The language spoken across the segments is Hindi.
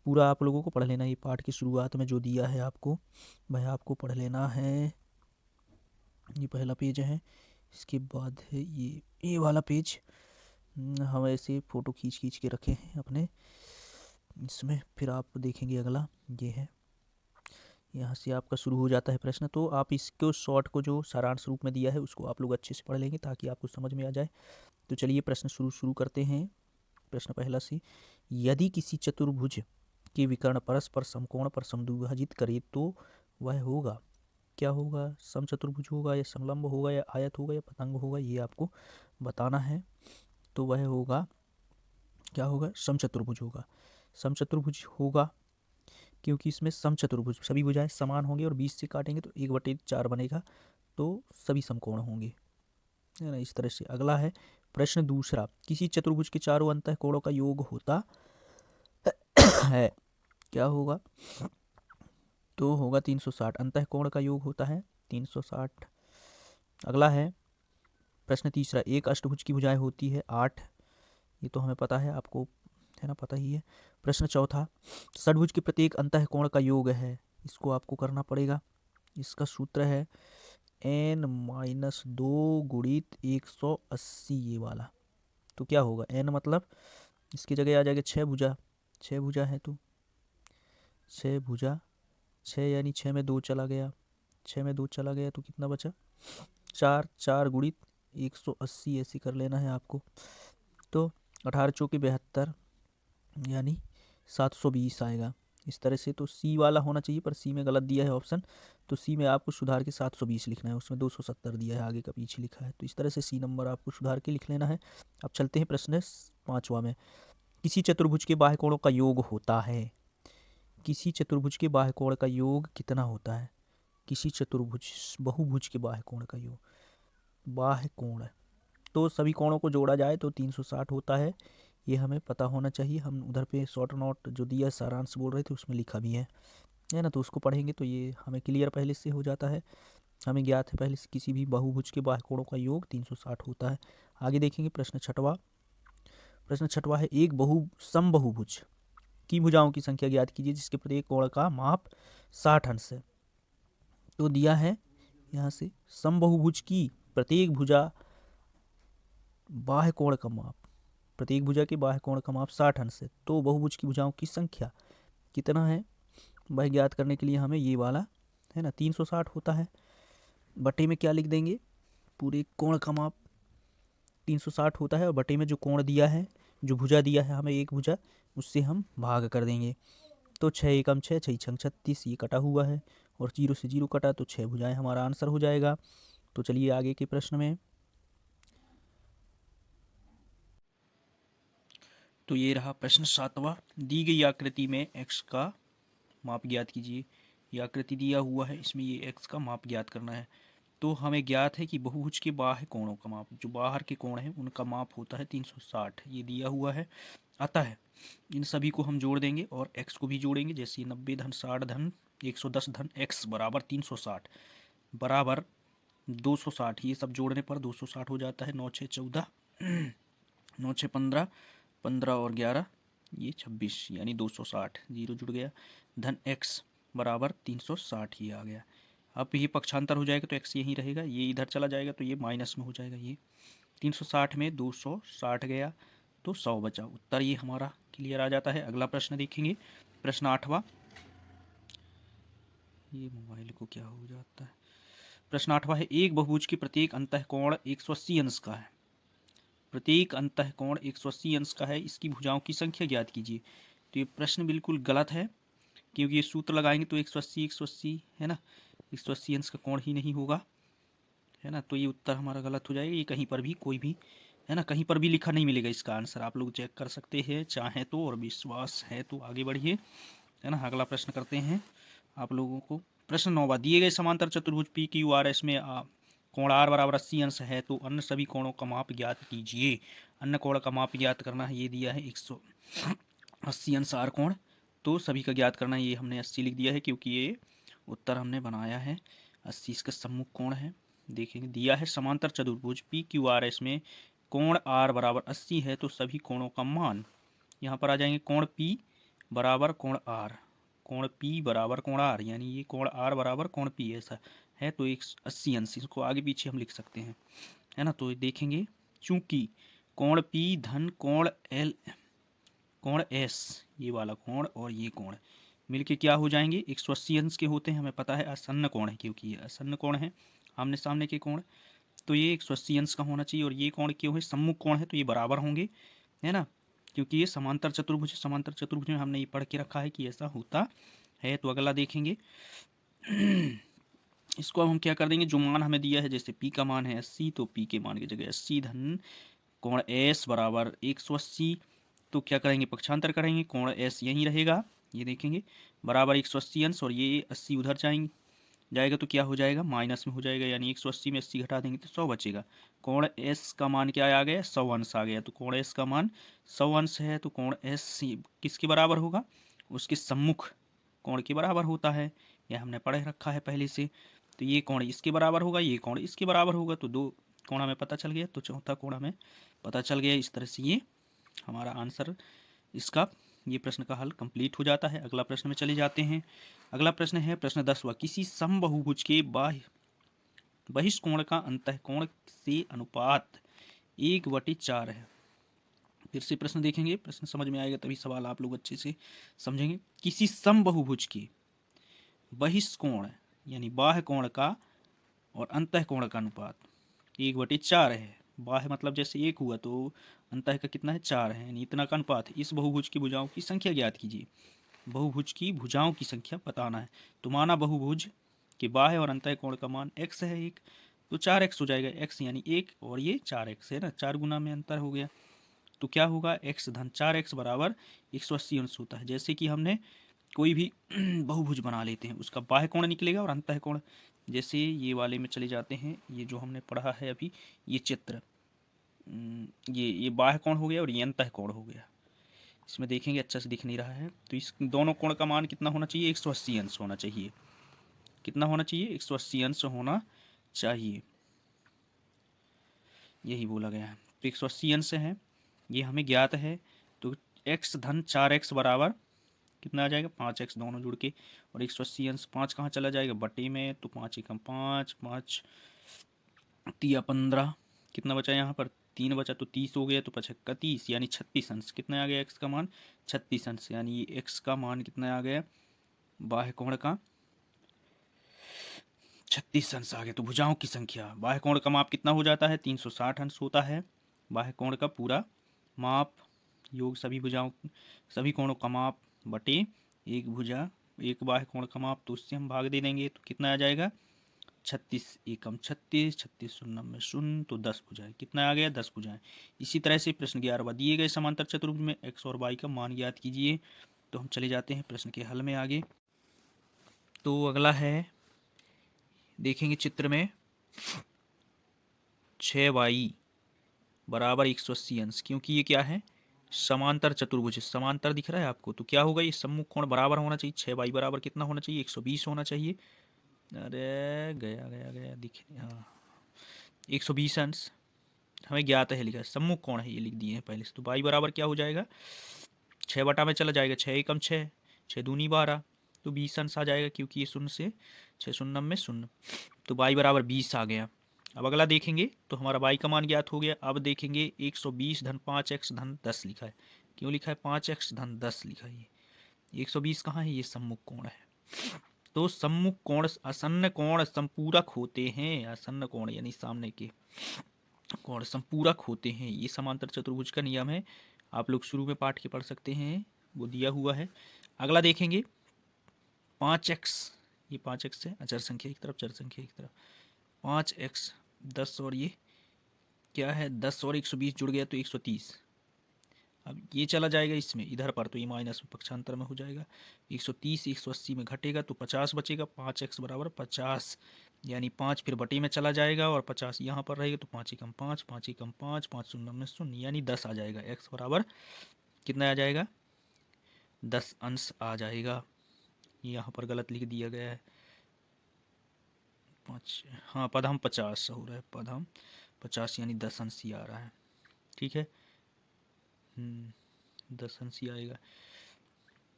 पूरा आप लोगों को पढ़ लेना है। ये पाठ की शुरुआत में जो दिया है आपको, वह आपको पढ़ लेना है। ये पहला पेज है, इसके बाद है ये वाला पेज। हम ऐसे फ़ोटो खींच खींच के रखे हैं अपने इसमें। फिर आप देखेंगे अगला ये है, यहाँ से आपका शुरू हो जाता है प्रश्न। तो आप इसको शॉर्ट को जो सारांश रूप में दिया है उसको आप लोग अच्छे से पढ़ लेंगे ताकि आपको समझ में आ जाए। तो चलिए प्रश्न शुरू करते हैं। प्रश्न पहला से, यदि किसी चतुर्भुज के विकर्ण परस्पर समकोण पर समद्विभाजित करे तो वह होगा, क्या होगा? समचतुर्भुज होगा या समलंब होगा या आयत होगा या पतंग होगा, ये आपको बताना है। तो वह होगा, क्या होगा? समचतुर्भुज होगा। समचतुर्भुज होगा क्योंकि इसमें समचतुर्भुज सभी भुजाएं समान होंगी और 20 से काटेंगे तो 1/4 बनेगा, तो सभी समकोण होंगे, है ना। इस तरह से अगला है प्रश्न दूसरा, किसी चतुर्भुज के चारों अंतःकोणों का योग होता है, क्या होगा? तो होगा 360। अंतःकोण का योग होता है 360। अगला है प्रश्न तीसरा, एक अष्टभुज की भुजाएं होती है 8, ये तो हमें पता है, आपको है ना, पता ही है। प्रश्न चौथा, षड्भुज के प्रत्येक अंतःकोण का योग है, इसको आपको करना पड़ेगा। इसका सूत्र है n-2 गुणित 180, ये वाला। तो क्या होगा? n मतलब इसकी जगह आ जाएगा 6 भुजा, 6 भुजा है तो 6 भुजा, 6 यानी 6 में 2 चला गया, 6 में 2 चला गया तो कितना बचा? 4, 4 गुणित 180 ऐसे कर लेना है आपको। तो 18 चौके 72 यानी 720 आएगा। इस तरह से तो सी वाला होना चाहिए, पर सी में गलत दिया है ऑप्शन, तो सी में आपको सुधार के 720 लिखना है, उसमें 270 दिया है, आगे का पीछे लिखा है, तो इस तरह से सी नंबर आपको सुधार के लिख लेना है। अब चलते हैं प्रश्न पाँचवा में, किसी चतुर्भुज के बाह्य कोणों का योग होता है, किसी चतुर्भुज के बाह्य कोण का योग कितना होता है? किसी चतुर्भुज बहुभुज के बाह्य कोण का योग, बाह्य कोण, तो सभी कोणों को जोड़ा जाए तो 360 होता है, ये हमें पता होना चाहिए। हम उधर पे शॉर्ट नोट जो दिया सारांश बोल रहे थे उसमें लिखा भी है ना, तो उसको पढ़ेंगे तो ये हमें क्लियर पहले से हो जाता है। हमें ज्ञात है पहले से किसी भी बहुभुज के बाह्य कोणों का योग 360 होता है। आगे देखेंगे प्रश्न छठवा। प्रश्न छठवा है, एक समबहुभुज की भुजाओं की संख्या ज्ञात कीजिए जिसके प्रत्येक कोण का माप 60 अंश है। तो दिया है यहाँ से समबहुभुज की प्रत्येक भुजा बाह्य कोण का माप, प्रत्येक भुजा के बाह्य कोण का माप 60 अंश है, तो बहुभुज की भुजाओं की संख्या कितना है वह ज्ञात करने के लिए हमें ये वाला है ना 360 होता है, बटे में क्या लिख देंगे? पूरे कोण का माप 360 होता है और बटे में जो कोण दिया है, जो भुजा दिया है हमें एक भुजा, उससे हम भाग कर देंगे। तो 6 एकम 6, 6 छंग 36, ये कटा हुआ है और 0 से 0 कटा तो 6 भुजाएं हमारा आंसर हो जाएगा। तो चलिए आगे के प्रश्न में, तो ये रहा प्रश्न सातवां, दी गई आकृति में x का माप ज्ञात कीजिए। ये आकृति दिया हुआ है, इसमें ये x का माप ज्ञात करना है। तो हमें ज्ञात है कि बहुभुज के बाह्य कोणों का माप, जो बाहर के कोण हैं उनका माप होता है 360, ये दिया हुआ है। अतः इन सभी को हम जोड़ देंगे और x को भी जोड़ेंगे, जैसे 90 धन 60 धन 110 धन x बराबर 360 बराबर 260, ये सब जोड़ने पर 260 हो जाता है। 9 6 14 9 6 15, 15 और 11 ये 26 यानी 260, जीरो जुड़ गया, धन x बराबर 360 ही आ गया। अब ये पक्षांतर हो जाएगा तो x यहीं रहेगा, ये इधर चला जाएगा तो ये माइनस में हो जाएगा। ये 360 में 260 गया तो 100 बचा, उत्तर ये हमारा क्लियर आ जाता है। अगला प्रश्न देखेंगे, प्रश्न आठवां। ये मोबाइल को क्या हो जाता है? प्रश्न आठवां है, एक बहुभुज के प्रत्येक अंतःकोण 180 अंश का है, प्रत्येक अंतःकोण 180 अंश का है, इसकी भुजाओं की संख्या ज्ञात कीजिए। तो ये प्रश्न बिल्कुल गलत है, क्योंकि ये सूत्र लगाएंगे तो 180 है ना, 180 अंश का कोण ही नहीं होगा, है ना, तो ये उत्तर हमारा गलत हो जाएगा। ये कहीं पर भी कोई भी है ना, कहीं पर भी लिखा नहीं मिलेगा इसका आंसर, आप लोग चेक कर सकते हैं चाहें तो, और विश्वास है तो आगे बढ़िए, है ना। अगला प्रश्न करते हैं आप लोगों को। प्रश्न 9वां, दिए गए समांतर चतुर्भुज पी क्यू आर एस में कोण आर बराबर 80 अंश है तो अन्य सभी कोणों का माप ज्ञात कीजिए। अन्य कोण का माप ज्ञात करना है, ये दिया है 180 अंश आर कोण, तो सभी का ज्ञात करना है, ये हमने 80 लिख दिया है क्योंकि ये उत्तर हमने बनाया है। 80 इसका सम्मुख कोण है। देखेंगे, दिया है समांतर चतुर्भुज पी क्यू आर एस में कोण आर बराबर 80 है तो सभी कोणों का मान, यहाँ पर आ जाएंगे कोण पी बराबर कोण आर, कोण पी बराबर कोण आर, यानी ये कोण आर बराबर कोण पी ऐसा है। तो 180 अंश, इसको आगे पीछे हम लिख सकते हैं, है ना। तो देखेंगे चूंकि कोण पी धन कोण एल, कोण एस, ये वाला कोण और ये कोण मिलके क्या हो जाएंगे, 180 अंश के होते हैं। हमें पता है आसन्न कोण है, क्योंकि ये आसन्न कोण है, आमने सामने के कोण। तो ये 180 अंश का होना चाहिए। और ये कोण क्यों है, सम्मुख कोण है, तो ये बराबर होंगे, है ना, क्योंकि ये समांतर चतुर्भुज है। समांतर चतुर्भुज में हमने ये पढ़ के रखा है कि ऐसा होता है। तो अगला देखेंगे इसको अब हम क्या कर देंगे, जो मान हमें दिया है, जैसे पी का मान है 80, तो पी के मान की जगह 80 धन कोण एस बराबर 180, तो क्या करेंगे, पक्षांतर करेंगे, कोण एस यहीं रहेगा, ये देखेंगे बराबर 180 अंश, और ये 80 उधर जाएगा तो क्या हो जाएगा, माइनस में हो जाएगा, यानी 180 में 80 घटा देंगे तो 100 बचेगा। कोण एस का मान क्या आ गया, 100 अंश आ गया। तो कोण एस का मान 100 अंश है, तो कोण एस किसके बराबर होगा, उसके सम्मुख कोण के बराबर होता है, यह हमने पढ़ रखा है पहले से। तो ये कोण इसके बराबर होगा, ये कोण इसके बराबर होगा, तो दो कोण हमें पता चल गया, तो चौथा कोण हमें पता चल गया। इस तरह से ये हमारा आंसर, इसका ये प्रश्न का हल कंप्लीट हो जाता है। अगला प्रश्न में चले जाते हैं। अगला प्रश्न है प्रश्न 10वां, किसी समबाहुभुज के बाह्य बहिष्कोण का अंतःकोण से अनुपात 1/4 है। फिर से प्रश्न देखेंगे, प्रश्न समझ में आएगा तभी सवाल आप लोग अच्छे से समझेंगे। किसी समबाहुभुज के बहिष्कोण यानी बाह्य कोण का और अंतःकोण का अनुपात 1/4 है। बाह्य मतलब जैसे 1 हुआ, तो अंतः का कितना है, 4 है, यानी इतना का अनुपात। इस बहुभुज की भुजाओं की संख्या ज्ञात कीजिए। बहुभुज की भुजाओं की संख्या बताना है। तो माना बहुभुज के बाह्य और अंतः कोण का मान x है 1, तो 4x हो जाएगा। x यानी 1 और ये 4x है ना, 4 गुना में अंतर हो गया। तो क्या होगा, x धन 4x बराबर 180 अंश होता है। जैसे कि हमने कोई भी बहुभुज बना लेते हैं, उसका बाह्य कोण निकलेगा और अंतः कोण। जैसे ये वाले में चले जाते हैं, ये जो हमने पढ़ा है अभी, ये चित्र, ये बाह्य कोण हो गया और ये अंतः कोण हो गया। इसमें देखेंगे अच्छा से दिख नहीं रहा है, तो इस दोनों कोण का मान कितना होना चाहिए, 180 अंश होना चाहिए। कितना होना चाहिए, 180 अंश होना चाहिए, यही बोला गया है। तो 180 अंश है, ये हमें ज्ञात है। तो x धन 4x बराबर कितना आ जाएगा, 5x, दोनों जुड़ के। और 180 अंश 5 कहाँ चला जाएगा, बटे में, तो 5 एकम 5, 5 तिया 15, कितना बचा यहाँ पर, 3 बचा, तो 30 हो गया, तो 5 का 30 यानी 36 अंश। कितना आ गया x का मान, 36 अंश, यानी x का मान कितना आ गया, बाह्य कोण का 36 अंश आ गया। तो भुजाओं की संख्या, बाह्य कोण का माप कितना हो जाता है, 360 अंश होता है। बाह्य कोण का पूरा माप योग सभी भुजाओं, सभी कोणों का माप बटे एक भुजा, एक बाह्य कोण का माप, तो उससे हम भाग दे देंगे, तो कितना आ जाएगा, 36 एकम 36, 36 शून्य में शून्य, तो 10 भुजाएं। कितना आ गया, 10 भुजाएं। इसी तरह से प्रश्न 11वां, दिए गए समांतर चतुर्भुज में x और y का मान ज्ञात कीजिए। तो हम चले जाते हैं प्रश्न के हल में आगे। तो अगला है, देखेंगे चित्र में 6y बराबर 180 अंश, क्योंकि ये क्या है, समांतर चतुर्भुज, समांतर दिख रहा है आपको, तो क्या होगा, ये सम्मुख कोण बराबर होना चाहिए। 6y बराबर कितना होना चाहिए, 120 होना चाहिए। अरे गया गया गया दिख, हाँ 120 अंश हमें ज्ञात है, लिखा है सम्मुख कोण है, ये लिख दिए हैं पहले से। तो y बराबर क्या हो जाएगा, 6 बटा में चला जाएगा, 6 एकम 6, 6 दूनी 12, तो 20 अंश आ जाएगा, क्योंकि ये शून्य से 6 शून्य में शून्य, तो y बराबर 20 आ गया। अब अगला देखेंगे, तो हमारा y का मान ज्ञात हो गया। अब देखेंगे 120 धन 5x धन 10 लिखा है, क्यों लिखा है, 5x धन 10 लिखा है। ये 120 कहाँ है, ये सम्मुख कोण है। तो सम्मुख कोण आसन्न कोण संपूरक होते हैं, आसन्न कोण यानी सामने के कोण संपूरक होते हैं। ये समांतर चतुर्भुज का नियम है, आप लोग शुरू में पाठ के पढ़ सकते हैं, वो दिया हुआ है। अगला देखेंगे 5x, ये 5x है, अचर संख्या एक तरफ, चर संख्या एक तरफ, 5x 10, और ये क्या है, 10 और 120 जुड़ गया तो 130। अब ये चला जाएगा इसमें इधर पर, तो ये माइनस में पक्षांतर में हो जाएगा। 130 180 में घटेगा तो 50 बचेगा। 5x बराबर 50, यानी 5 फिर बटे में चला जाएगा और 50 यहाँ पर रहेगा, तो 5 एकम 5, 5 एकम 5, 5 शून्य में शून्य, यानी 10 आ जाएगा। x बराबर कितना आ जाएगा, 10 अंश आ जाएगा। यहाँ पर गलत लिख दिया गया है, 5, हाँ पदम 50 हो रहा है, पदम 50 यानी 10 अंश ही आ रहा है, ठीक है। 10 अंश ही आएगा।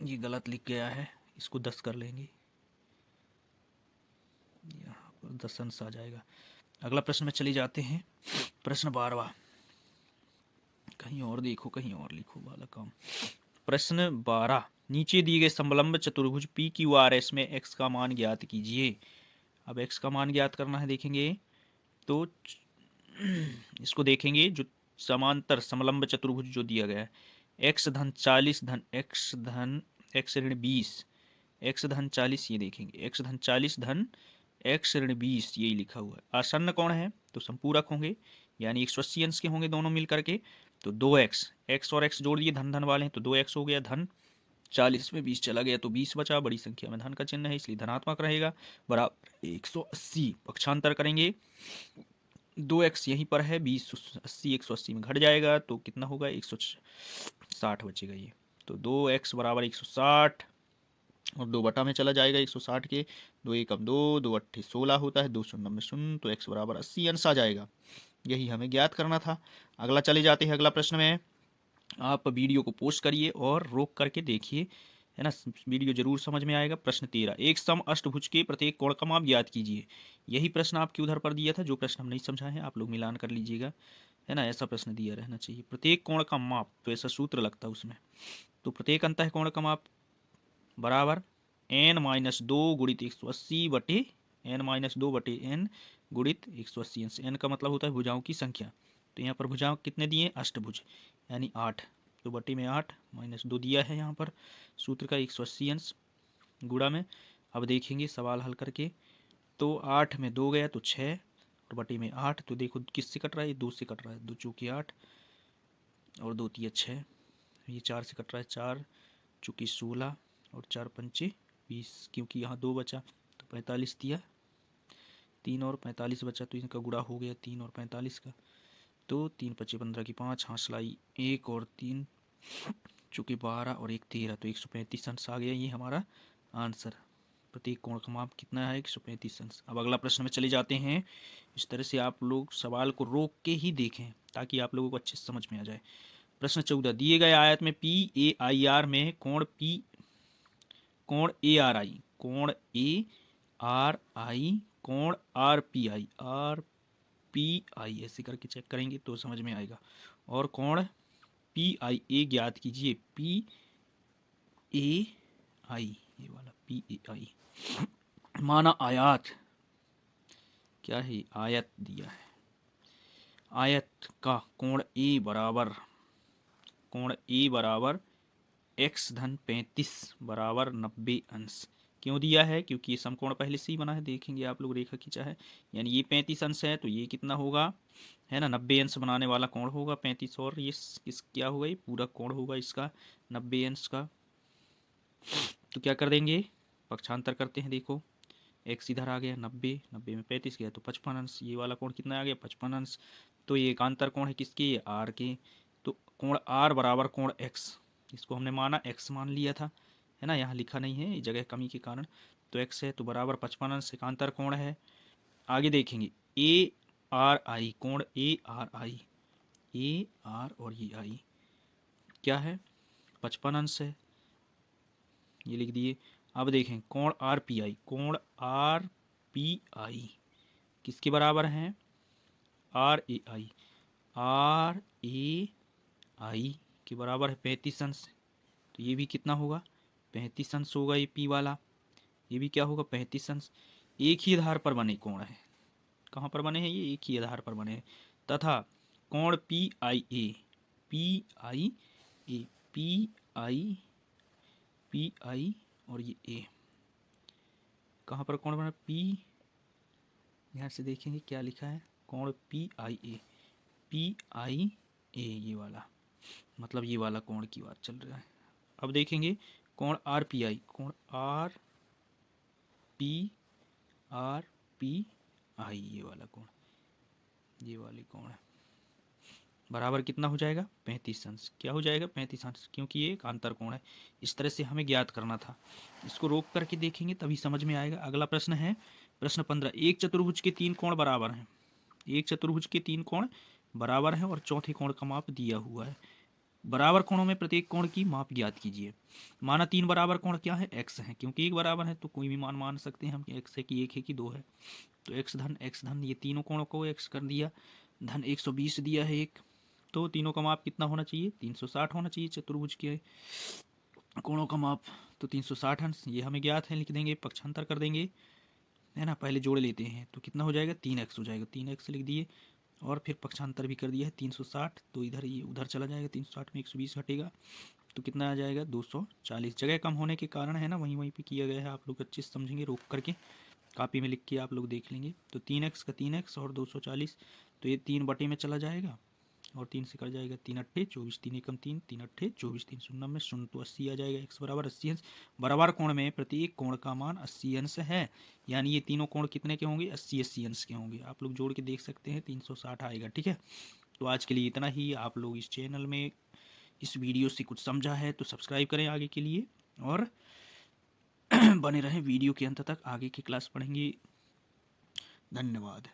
ये गलत लिख गया है, इसको 10 कर लेंगे, यहाँ पर 10 अंश आ जाएगा। अगला प्रश्न में चले जाते हैं, प्रश्न 12वां। कहीं और देखो, कहीं और लिखो वाला काम। प्रश्न 12, नीचे दिए गए समलंब चतुर्भुज पी क्यू आर एस में x का मान ज्ञात कीजिए। अब x का मान ज्ञात करना है, देखेंगे तो इसको देखेंगे, जो समांतर समलंब चतुर्भुज जो दिया गया है, x धन 40 धन x धन x ऋण 20, x धन 40, ये देखेंगे x धन 40 धन x ऋण 20, यही लिखा हुआ है। आसन्न कौन है, तो संपूरक होंगे, यानी 180 अंश के होंगे दोनों मिल करके। तो 2x, x और x जोड़ दिए, धन धन वाले हैं, तो 2x हो गया, धन 40 में 20 चला गया तो 20 बचा, बड़ी संख्या में धन का चिन्ह है इसलिए धनात्मक रहेगा, बराबर 180। पक्षांतर करेंगे, 2x यहीं पर है, 20 180 में घट जाएगा तो कितना होगा, 160 बचेगा ये। तो 2x बराबर 160 और 2 बटा में चला जाएगा 160 के, 2 एकम 2, 2 अट्ठे 16 होता है, 2 शून्य में शून्य, तो x बराबर 80 अंश आ जाएगा। यही हमें ज्ञात करना था। अगला चले जाते हैं, अगला प्रश्न में आप वीडियो को पोस्ट करिए और रोक करके देखिए, है ना, वीडियो जरूर समझ में आएगा। प्रश्न 13, एक सम अष्टभुज के प्रत्येक कोण का माप ज्ञात कीजिए। यही प्रश्न आपके उधर पर दिया था, जो प्रश्न हम नहीं समझाए हैं आप लोग मिलान कर लीजिएगा, है ना, ऐसा प्रश्न दिया रहना चाहिए। प्रत्येक कोण का माप, तो ऐसा सूत्र लगता है उसमें, तो प्रत्येक अंतः कोण का माप बराबर n-2 गुणित 180 बटे n-2 बटे n गुणित 180 अंश। n का मतलब होता है भुजाओं की संख्या, तो यहाँ पर भुजाओं कितने दिए, अष्टभुज यानी 8, तो बटे में 8 -2 दिया है यहाँ पर सूत्र का, 180 अंश गुणा में। अब देखेंगे सवाल हल करके, तो 8 में 2 गया तो 6 और बटे में 8, तो देखो किससे कट रहा है, 2 से कट रहा है, 2 चौके 8 और 2 तिया 6, ये 4 से कट रहा है, 4 चौके 16 और 4 पंचे 20, क्योंकि यहाँ 2 बचा तो 45 दिया, 3 और 45 बचा तो इनका गुणा हो गया 3 और 45 का, तो 3 पच्चे 15 की 5, हासलाई 1 और 3 चूँकि 12 और 1 13, तो 135 अंश आ गया, ये हमारा आंसर। प्रत्येक कोण का माप कितना है, 135 अंश। अब अगला प्रश्न में चले जाते हैं। इस तरह से आप लोग सवाल को रोक के ही देखें ताकि आप लोगों को अच्छे से समझ में आ जाए। प्रश्न 14, दिए गए आयत में पी ए आई आर में कोण ए आर आई, कोण ए आर आई, कोण आर पी आई ऐसे करके चेक करेंगे तो समझ में आएगा। और कोण पी आई ए ज्ञात कीजिए, पी ए आई, ये वाला पी ए आई। माना आयत, क्या है, आयत दिया है, आयत का कोण ए बराबर x धन 35 बराबर 90 अंश। क्यों दिया है, क्योंकि ये समकोण पहले से ही बना है, देखेंगे आप लोग रेखा खींचा है, यानी ये 35 अंश है तो ये कितना होगा, है ना, 90 अंश बनाने वाला कोण होगा 35, और ये इस क्या होगा, ये पूरा कोण होगा इसका 90 अंश का। तो क्या कर देंगे, पक्षांतर करते हैं, देखो x इधर आ गया 90, 90 में 35 गया तो 55 अंश, ये वाला कोण कितना आ गया, 55 अंश। तो ये एकांतर कोण है किसके, ये r के, तो कोण r बराबर कोण x, इसको हमने माना x मान लिया था, है ना, यहाँ लिखा नहीं है जगह कमी के कारण, तो x है तो बराबर 55 अंश एकांतर कोण है। आगे देखेंगे ए आर आई, कोण A R I, A R और ये आई क्या है, 55 अंश है, ये लिख दिए। अब देखें कोण आर पी आई, कोण आर पी आई किसके बराबर हैं, R A I, R A आई के बराबर है 35 अंश, तो ये भी कितना होगा, 35 अंश होगा, ये पी वाला, ये भी क्या होगा, 35 अंश। एक ही आधार पर बने कोण है, कहाँ पर बने हैं, ये एक ही आधार पर बने हैं। तथा कोण P I A, P I A, P I और ये ए, कहाँ पर कोण बना, पी, यहाँ से देखेंगे क्या लिखा है, कोण पी आई ए, ये वाला, मतलब ये वाला कोण की बात चल रहा है। अब देखेंगे कोण आर पी आई, कोण आर पी आई, ये वाला कोण, ये वाले कोण है, बराबर कितना हो जाएगा, 35 अंश। क्या हो जाएगा, 35 अंश, क्योंकि ये एक अंतर कोण है। इस तरह से हमें ज्ञात करना था, इसको रोक करके देखेंगे तभी समझ में आएगा। अगला प्रश्न है प्रश्न 15, एक चतुर्भुज के 3 कोण बराबर हैं, एक चतुर्भुज के 3 कोण बराबर हैं और चौथे कोण का माप दिया हुआ है। बराबर कोणों में प्रत्येक कोण की माप ज्ञात कीजिए। माना 3 बराबर कोण क्या है, x है, क्योंकि एक बराबर है तो कोई भी मान मान सकते हैं हम कि x है कि 1 है कि 2 है। तो x धन ये तीनों कोणों को x कर दिया, धन 120 दिया है एक, तो तीनों का माप कितना होना चाहिए, 360 होना चाहिए चतुर्भुज के कोणों का माप। तो 360 अंश ये हमें ज्ञात है, लिख देंगे, पक्षांतर कर देंगे, है ना, पहले जोड़ लेते हैं तो कितना हो जाएगा, 3x हो जाएगा, 3x लिख दिए और फिर पक्षांतर भी कर दिया है 360, तो इधर ये उधर चला जाएगा, 360 में 120 हटेगा तो कितना आ जाएगा 240। जगह कम होने के कारण है ना, वहीं वहीं पे किया गया है, आप लोग अच्छे से समझेंगे, रोक करके कापी में लिख के आप लोग देख लेंगे। तो 3x का 3x और 240, तो ये 3 बटे में चला जाएगा और 3 से कट जाएगा, 3 अट्ठे 24, 3 एकम 3, 3 अट्ठे 24, 3 शून्य में शून्य, तो 80 आ जाएगा। x बराबर 80 अंश। बराबर कोण में प्रत्येक कोण का मान 80 अंश है, यानी ये तीनों कोण कितने के होंगे, 80 अंश के होंगे। आप लोग जोड़ के देख सकते हैं, 360 आएगा। ठीक है, तो आज के लिए इतना ही। आप लोग इस चैनल में इस वीडियो से कुछ समझा है तो सब्सक्राइब करें आगे के लिए, और बने रहें वीडियो के अंत तक, आगे की क्लास पढ़ेंगे। धन्यवाद।